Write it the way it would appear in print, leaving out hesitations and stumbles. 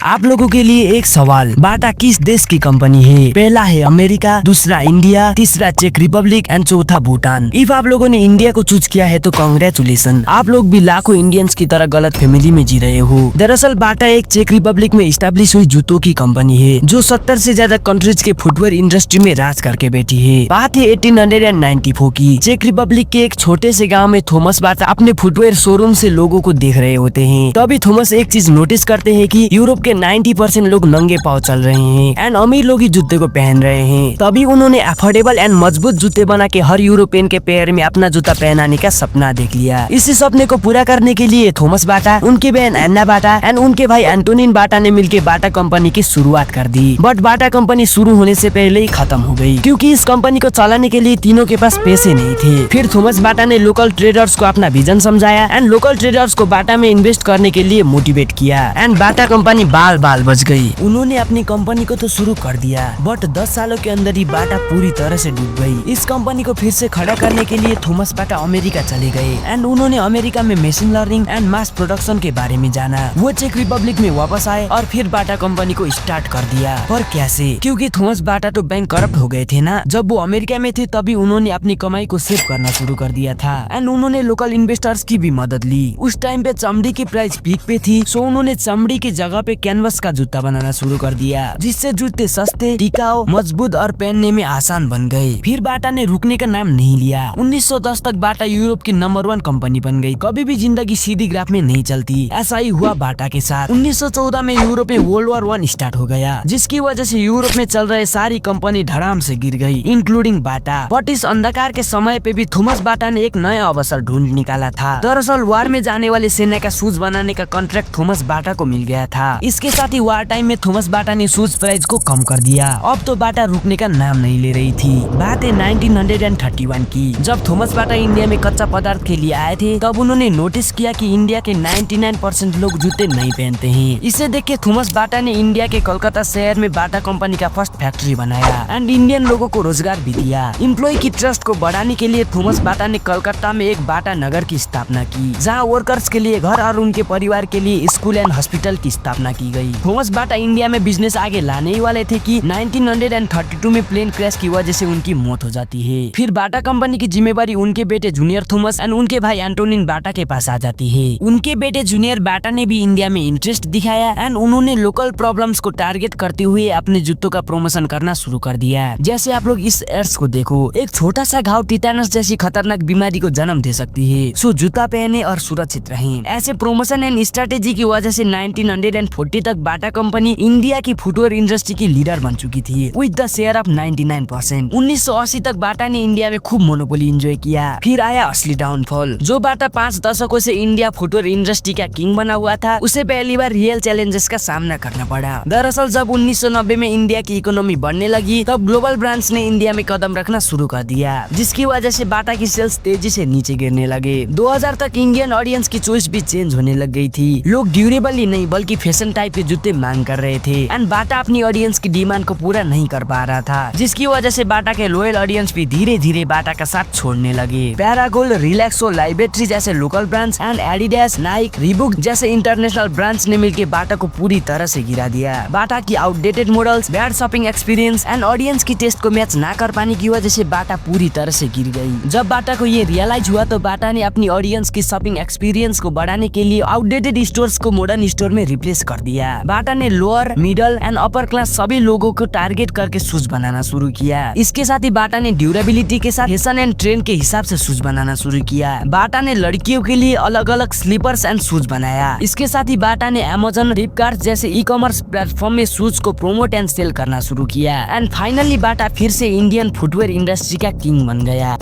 आप लोगों के लिए एक सवाल, बाटा किस देश की कंपनी है? पहला है अमेरिका, दूसरा इंडिया, तीसरा चेक रिपब्लिक एंड चौथा भूटान। इफ आप लोगों ने इंडिया को चूज किया है तो कांग्रेचुलेशन, आप लोग भी लाखों इंडियंस की तरह गलत फैमिली में जी रहे हो। दरअसल बाटा एक चेक रिपब्लिक में स्टैब्लिश हुई जूतों की कंपनी है जो 70 से ज्यादा कंट्रीज के फुटवेयर इंडस्ट्री में राज करके बैठी है। बात है 1894 की। चेक रिपब्लिक के एक छोटे से गाँव में थॉमस बाटा अपने फुटवेयर शोरूम से लोगों को देख रहे होते हैं। तभी थॉमस एक चीज नोटिस करते हैं कि यूरोप के 90% लोग नंगे पांव चल रहे हैं एंड अमीर लोग ही जूते को पहन रहे हैं। तभी उन्होंने अफोर्डेबल एंड मजबूत जूते बना के हर यूरोपियन के पैर में अपना जूता पहनाने का सपना देख लिया। इसी सपने को पूरा करने के लिए थॉमस बाटा, उनकी बहन एन्ना बाटा एंड उनके भाई एंटोनिन बाटा ने मिलकर बाटा कंपनी की शुरुआत कर दी। बट बाटा कंपनी शुरू होने से पहले ही खत्म हो गई क्योंकि इस कंपनी को चलाने के लिए तीनों के पास पैसे नहीं थे। फिर थॉमस बाटा ने लोकल ट्रेडर्स को अपना विजन समझाया एंड लोकल ट्रेडर्स को बाटा में इन्वेस्ट करने के लिए मोटिवेट किया एंड बाटा कंपनी बाल बच गई। उन्होंने अपनी कंपनी को तो शुरू कर दिया बट 10 सालों के अंदर ही बाटा पूरी तरह से डूब गई। इस कंपनी को फिर से खड़ा करने के लिए थॉमस बाटा अमेरिका चले गए एंड उन्होंने अमेरिका में machine learning and mass production के बारे में जाना। वो चेक रिपब्लिक में वापस आए और फिर बाटा कंपनी को स्टार्ट कर दिया। पर कैसे? क्योंकि थॉमस बाटा तो बैंक करप्ट हो गए थे ना। जब वो अमेरिका में थे तभी उन्होंने अपनी कमाई को सेव करना शुरू कर दिया था एंड उन्होंने लोकल इन्वेस्टर्स की भी मदद ली। उस टाइम पे चमड़ी की प्राइस पीक पे थी, सो उन्होंने चमड़ी की जगह पे कैनवस का जूता बनाना शुरू कर दिया जिससे जूते सस्ते, टिकाऊ, मजबूत और पहनने में आसान बन गए। फिर बाटा ने रुकने का नाम नहीं लिया। 1910 तक बाटा यूरोप की नंबर 1 कंपनी बन गई। कभी भी जिंदगी सीधी ग्राफ में नहीं चलती, ऐसा ही हुआ बाटा के साथ। 1914 में यूरोप में वर्ल्ड वॉर 1 स्टार्ट हो गया जिसकी वजह से यूरोप में चल रहे सारी कंपनी धड़ाम से गिर गई इंक्लूडिंग बाटा। बट इस अंधकार के समय पे भी थॉमस बाटा ने एक नया अवसर ढूंढ निकाला था। दरअसल वार में जाने वाले सेना का शूज बनाने का कॉन्ट्रैक्ट थॉमस बाटा को मिल गया था। इसके साथ ही वार टाइम में थॉमस बाटा ने शूज प्राइस को कम कर दिया। अब तो बाटा रुकने का नाम नहीं ले रही थी। बात है 1931 की। जब थॉमस बाटा इंडिया में कच्चा पदार्थ के लिए आए थे तब उन्होंने नोटिस किया कि इंडिया के 99% लोग जूते नहीं पहनते हैं। इसे देख के थॉमस बाटा ने इंडिया के कोलकाता शहर में बाटा कंपनी का फर्स्ट फैक्ट्री बनाया एंड इंडियन लोगों को रोजगार भी दिया। एम्प्लॉय की ट्रस्ट को बढ़ाने के लिए थॉमस बाटा ने कोलकाता में एक बाटा नगर की स्थापना की जहाँ वर्कर्स के लिए घर और उनके परिवार के लिए स्कूल एंड हॉस्पिटल की स्थापना की गई। थॉमस बाटा इंडिया में बिजनेस आगे लाने ही वाले थे कि 1932 में प्लेन क्रैश की वजह से उनकी मौत हो जाती है। फिर बाटा कंपनी की जिम्मेवारी उनके बेटे जूनियर थॉमस एंड उनके भाई एंटोनिन बाटा के पास आ जाती है। उनके बेटे जूनियर बाटा ने भी इंडिया में इंटरेस्ट दिखाया एंड उन्होंने लोकल प्रॉब्लम्स को टारगेट करते हुए अपने जूतों का प्रमोशन करना शुरू कर दिया। जैसे आप लोग इस एड्स को देखो, एक छोटा सा घाव टिटेनस जैसी खतरनाक बीमारी को जन्म दे सकती है, सो जूता पहने और सुरक्षित रहें। ऐसे प्रमोशन एंड स्ट्रेटेजी की वजह से 1940 तक बाटा कंपनी इंडिया की फुटवेयर इंडस्ट्री की लीडर बन चुकी थी विद द शेयर ऑफ 99%। 1980 तक बाटा ने इंडिया में खूब मोनोपोली एंजॉय किया। फिर आया असली डाउनफॉल। जो बाटा 5 दशकों से इंडिया फुटवेयर इंडस्ट्री का किंग बना हुआ था, उसे पहली बार रियल चैलेंजेस का सामना करना पड़ा। दरअसल जब 1990 में इंडिया की इकोनॉमी बढ़ने लगी तब ग्लोबल ब्रांड्स ने इंडिया में कदम रखना शुरू कर दिया जिसकी वजह से बाटा की सेल्स तेजी से नीचे गिरने लगे। 2000 तक इंडियन ऑडियंस की चॉइस भी चेंज होने लग गई थी। लोग ड्यूरेबल ही नहीं बल्कि फैशन टाइप के जूते मांग कर रहे थे एंड बाटा अपनी ऑडियंस की डिमांड को पूरा नहीं कर पा रहा था जिसकी वजह से बाटा के लॉयल ऑडियंस भी धीरे धीरे बाटा का साथ छोड़ने लगे। पैरागोल्ड, रिलैक्सो, लाइबेट्री जैसे local brands and Adidas, Nike, Reebok जैसे इंटरनेशनल ब्रांड्स ने मिलकर बाटा को पूरी तरह से गिरा दिया। बाटा की outdated models, bad shopping experience and audience की टेस्ट को मैच ना कर पाने की वजह से बाटा पूरी तरह से गिर गई। जब बाटा को ये रियलाइज हुआ तो बाटा ने अपनी ऑडियंस की शॉपिंग एक्सपीरियंस को बढ़ाने के लिए आउटडेटेड स्टोर्स को मॉडर्न स्टोर में रिप्लेस कर दिया। बाटा ने lower, middle and upper class सभी लोगों को टारगेट करके शूज बनाना शुरू किया। इसके साथ ही बाटा ने ड्यूरेबिलिटी के साथ फैशन एंड ट्रेंड के हिसाब से शूज बनाना शुरू किया। बाटा ने लड़कियों के लिए अलग अलग स्लीपर्स एंड शूज बनाया। इसके साथ ही बाटा ने अमेज़न, फ्लिपकार्ट जैसे ई कॉमर्स प्लेटफॉर्म में शूज को प्रोमोट एंड सेल करना शुरू किया एंड फाइनली बाटा फिर से इंडियन फुटवेयर इंडस्ट्री का किंग बन गया।